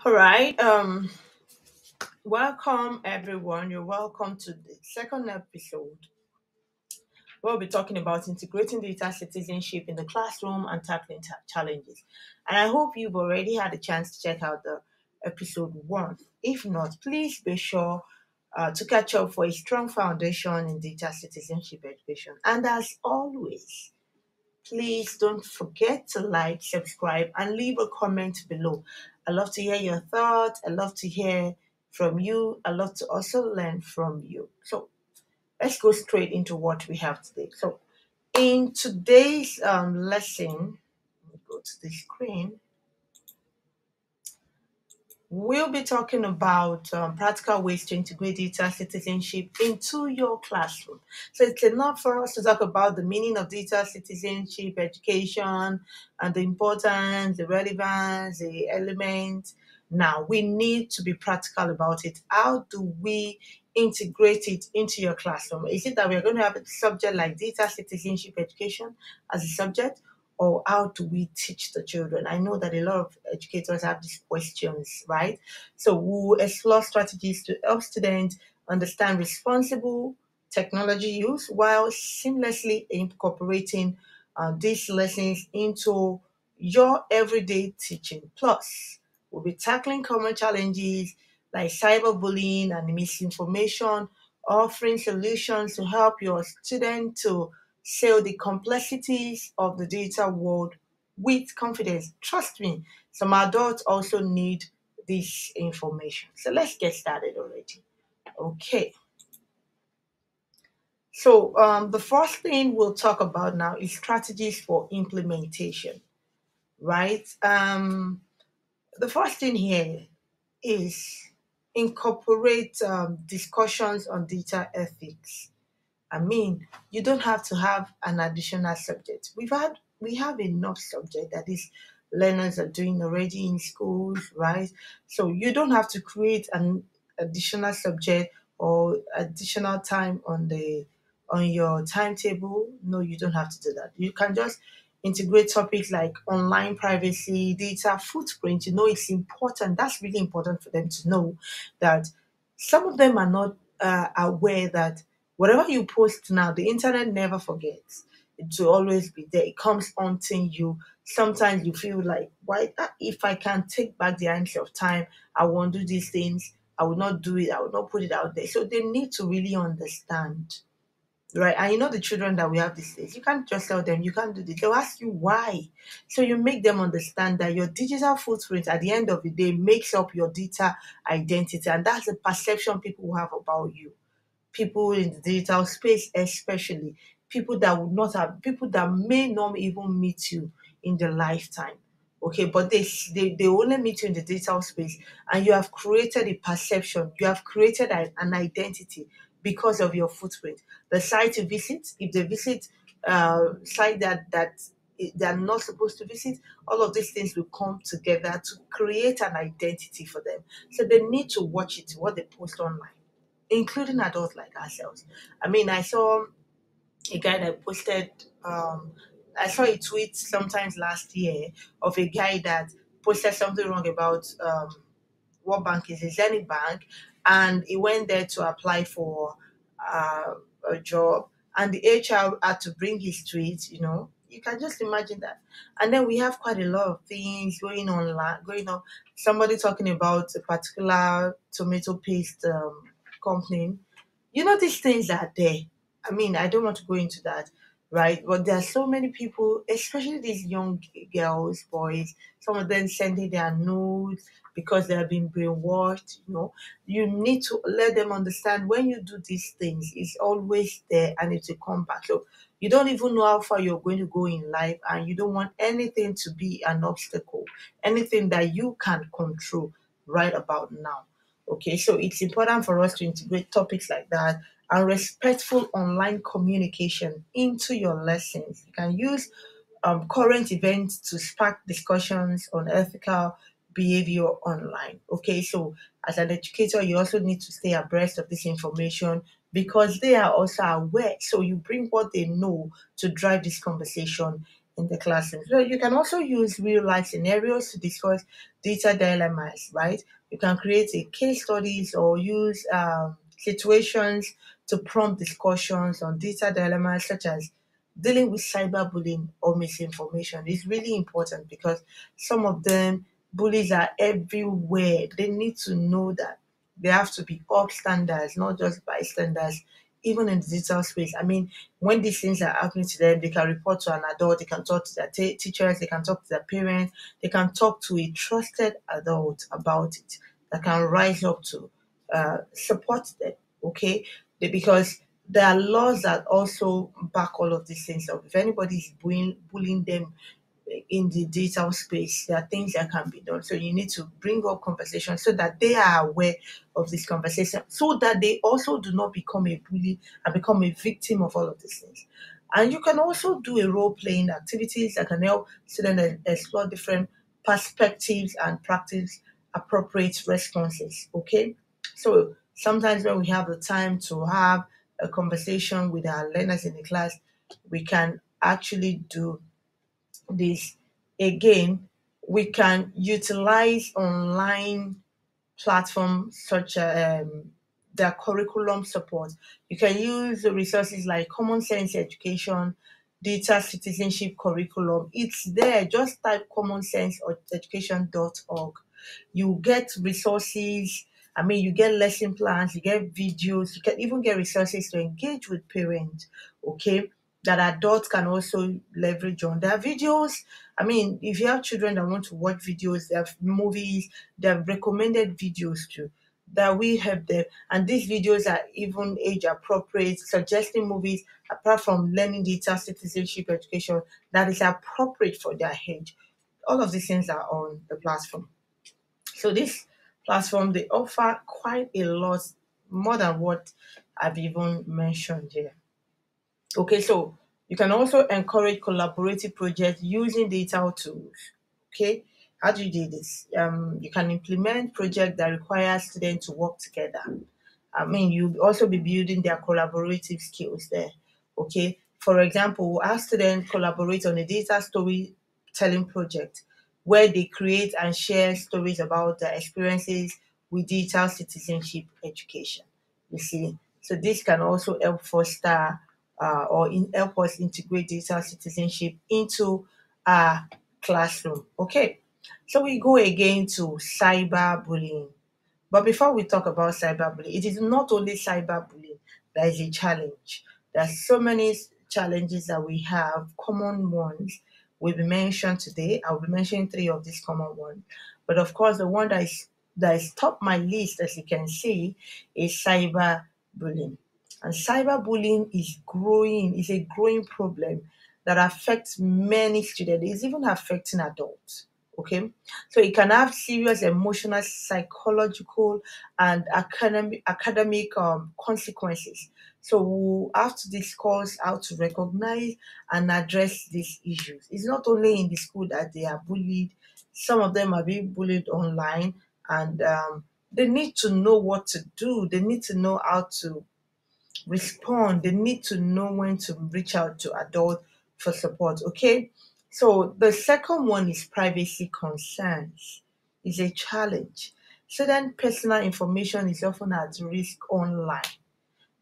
All right. Welcome everyone. You're welcome to the second episode. We'll be talking about integrating digital citizenship in the classroom and tackling challenges. And I hope you've already had a chance to check out the episode one. If not, please be sure to catch up for a strong foundation in digital citizenship education. And as always, please don't forget to like, subscribe, and leave a comment below. I love to hear your thoughts. I love to hear from you. I love to also learn from you. So let's go straight into what we have today. So in today's lesson, let me go to the screen. We'll be talking about practical ways to integrate digital citizenship into your classroom. So it's enough for us to talk about the meaning of digital citizenship education and the importance, the relevance, the elements. Now we need to be practical about it. How do we integrate it into your classroom? Is it that we're going to have a subject like digital citizenship education as a subject? Or how do we teach the children? I know that a lot of educators have these questions, right? So we'll explore strategies to help students understand responsible technology use while seamlessly incorporating these lessons into your everyday teaching. Plus, we'll be tackling common challenges like cyberbullying and misinformation, offering solutions to help your student to sail the complexities of the digital world with confidence. Trust me, some adults also need this information. So let's get started already. Okay. So the first thing we'll talk about now is strategies for implementation, right? The first thing here is incorporate discussions on data ethics. I mean, you don't have to have an additional subject. We have enough subject that these learners are doing already in schools, right? So you don't have to create an additional subject or additional time on your timetable. No, you don't have to do that. You can just integrate topics like online privacy, data footprint. You know, it's important. That's really important for them to know that some of them are not aware that whatever you post now, the internet never forgets. It will always be there. It comes haunting you. Sometimes you feel like, why? If I can take back the answer of time, I won't do these things. I will not do it. I will not put it out there. So they need to really understand, right? And you know the children that we have these days, you can't just tell them you can't do this. They'll ask you why. So you make them understand that your digital footprint at the end of the day makes up your data identity, and that's the perception people have about you. People in the digital space, especially people that would not have, people that may not even meet you in the lifetime. Okay, but they only meet you in the digital space, and you have created a perception, you have created an identity because of your footprint. The site you visit, if they visit site that they're not supposed to visit, all of these things will come together to create an identity for them. So they need to watch it, what they post online, including adults like ourselves. I mean, I saw a guy that posted, I saw a tweet sometimes last year of a guy that posted something wrong about what bank is it, Zenny Bank, and he went there to apply for uh, a job, and the HR had to bring his tweet. You know, you can just imagine that. And then we have quite a lot of things going on, going on. Somebody talking about a particular tomato paste company. You know, these things are there. I mean, I don't want to go into that, right? But there are so many people, especially these young girls, boys, some of them sending their nudes because they have been brainwashed. You know, you need to let them understand when you do these things, it's always there and it will come back. So you don't even know how far you're going to go in life, and you don't want anything to be an obstacle, anything that you can control right about now. Okay, so it's important for us to integrate topics like that and respectful online communication into your lessons. You can use current events to spark discussions on ethical behavior online. Okay, so as an educator, you also need to stay abreast of this information because they are also aware. So you bring what they know to drive this conversation in the classroom. So you can also use real life scenarios to discuss data dilemmas, right? You can create a case studies or use situations to prompt discussions on data dilemmas such as dealing with cyberbullying or misinformation. Is really important because some of them bullies are everywhere. They need to know that they have to be upstanders, not just bystanders, even in the digital space. I mean, when these things are happening to them, they can report to an adult, they can talk to their teachers, they can talk to their parents, they can talk to a trusted adult about it that can rise up to support them, okay? Because there are laws that also back all of these things up. If anybody is bullying them in the digital space, there are things that can be done. So you need to bring up conversation so that they are aware of this conversation, so that they also do not become a bully and become a victim of all of these things. And you can also do a role playing activities that can help students explore different perspectives and practice appropriate responses. Okay. So sometimes when we have the time to have a conversation with our learners in the class, we can actually do this. Again, we can utilize online platforms such as their curriculum support. You can use the resources like Common Sense Education, Digital Citizenship Curriculum. It's there. Just type commonsenseeducation.org. You get resources. I mean, you get lesson plans, you get videos, you can even get resources to engage with parents, okay, that adults can also leverage on. There are videos. I mean, if you have children that want to watch videos, there are movies, there are recommended videos too that will help them. And these videos are even age appropriate, suggesting movies apart from learning digital citizenship education that is appropriate for their age. All of these things are on the platform. So this platform, they offer quite a lot more than what I've even mentioned here. Okay, so you can also encourage collaborative projects using digital tools. Okay, how do you do this? You can implement projects that require students to work together. I mean, you'll also be building their collaborative skills there. Okay. For example, our students collaborate on a data storytelling project where they create and share stories about their experiences with digital citizenship education. You see, so this can also help foster help us integrate digital citizenship into our classroom. Okay, so we go again to cyberbullying. But before we talk about cyberbullying, it is not only cyberbullying that is a challenge. There are so many challenges that we have, common ones will be mentioned today. I'll be mentioning three of these common ones. But of course, the one that is top my list, as you can see, is cyberbullying. And cyberbullying is a growing problem that affects many students. It's even affecting adults. Okay, so it can have serious emotional, psychological, and academic consequences. So we'll have to discuss how to recognize and address these issues. It's not only in the school that they are bullied; some of them are being bullied online, and they need to know what to do. They need to know how to respond. They need to know when to reach out to adults for support. Okay. So the second one is privacy concerns. Is a challenge. So then personal information is often at risk online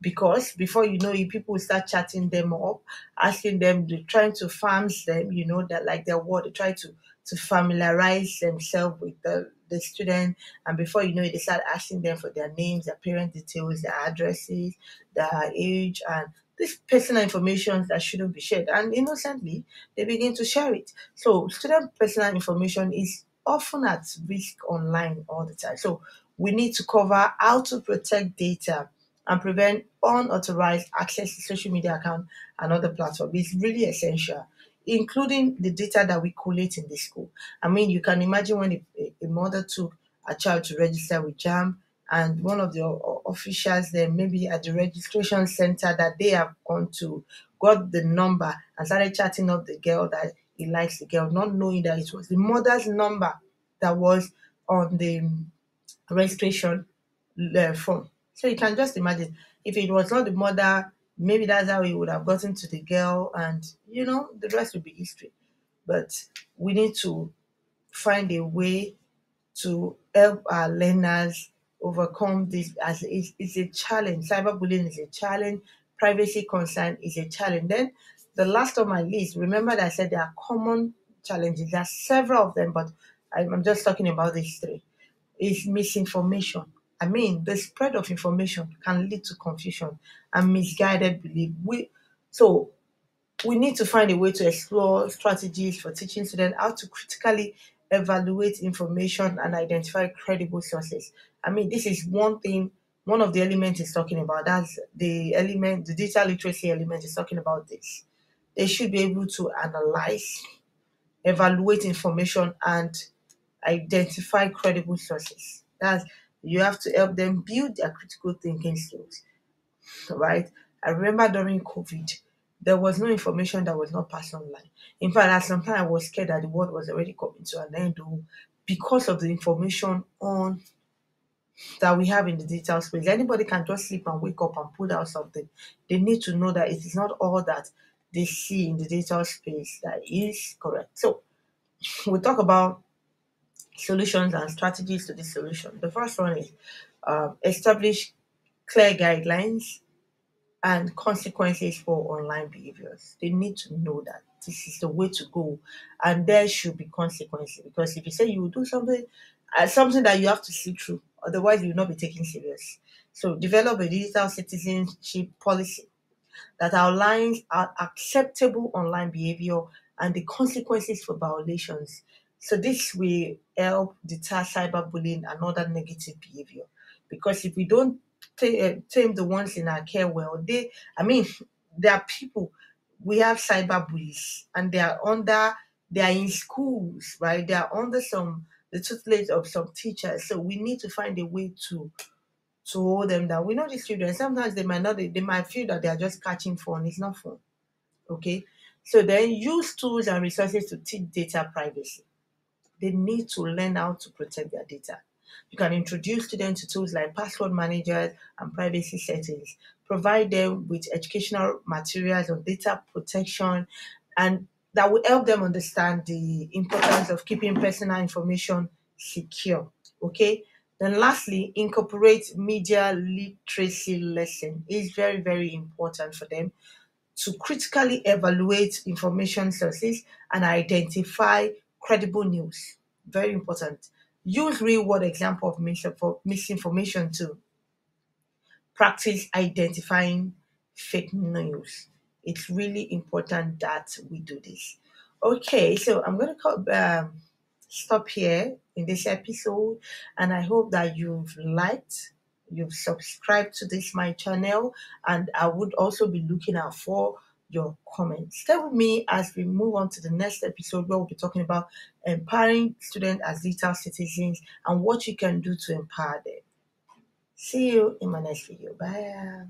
because before you know it, people will start chatting them up, asking them, they're trying to farm them, that like their word, they try to familiarize themselves with the student, and before you know it, they start asking them for their names, their parent details, their addresses, their age, and these personal information that shouldn't be shared. And innocently, they begin to share it. So student personal information is often at risk online all the time. So we need to cover how to protect data and prevent unauthorized access to social media account and other platforms. It's really essential, including the data that we collate in the school. I mean, you can imagine when a mother took a child to register with JAM and one of the officials there, maybe at the registration center that they have gone to, got the number and started chatting up the girl that he likes the girl, not knowing that it was the mother's number that was on the registration form. So you can just imagine if it was not the mother, maybe that's how he would have gotten to the girl, and the rest would be history. but we need to find a way to help our learners overcome this, as it's a challenge. Cyberbullying is a challenge. Privacy concern is a challenge. Then the last on my list, remember that I said there are common challenges. There are several of them, but I'm just talking about these three. Is misinformation. I mean, the spread of information can lead to confusion and misguided belief. So we need to find a way to explore strategies for teaching students how to critically evaluate information and identify credible sources. I mean, this is one thing, one of the elements is talking about. That's the element, the digital literacy element is talking about this. They should be able to analyze, evaluate information, and identify credible sources. That's you have to help them build their critical thinking skills, right? I remember during COVID, there was no information that was not passed online. In fact, at some time I was scared that the world was already coming to an end because of the information on that we have in the digital space. Anybody can just sleep and wake up and put out something. They need to know that it is not all that they see in the digital space that is correct. So we talk about solutions and strategies to this solution. The first one is establish clear guidelines and consequences for online behaviors. They need to know that this is the way to go, and there should be consequences. Because if you say you will do something, something that you have to see through, otherwise you will not be taken serious. So develop a digital citizenship policy that outlines acceptable online behavior and the consequences for violations. So this will help deter cyberbullying and other negative behavior. Because if we don't tame the ones in our care well, I mean, there are people, we have cyberbullies and they are in schools, right? They are under the tutelage of some teachers. So we need to find a way to hold them down. We know these children, sometimes they might feel that they are just catching fun. It's not fun. Okay. So then use tools and resources to teach data privacy. They need to learn how to protect their data. You can introduce students to tools like password managers and privacy settings, provide them with educational materials on data protection, and that will help them understand the importance of keeping personal information secure. Okay. Then lastly, incorporate media literacy lesson. It's very, very important for them to critically evaluate information sources and identify credible news. Very important. Use real world example of misinformation to practice identifying fake news. It's really important that we do this. Okay, so I'm going to stop here in this episode, and I hope that you've subscribed to this my channel, and I would also be looking out for your comments. Stay with me as we move on to the next episode where we'll be talking about empowering students as digital citizens and what you can do to empower them. See you in my next video. Bye.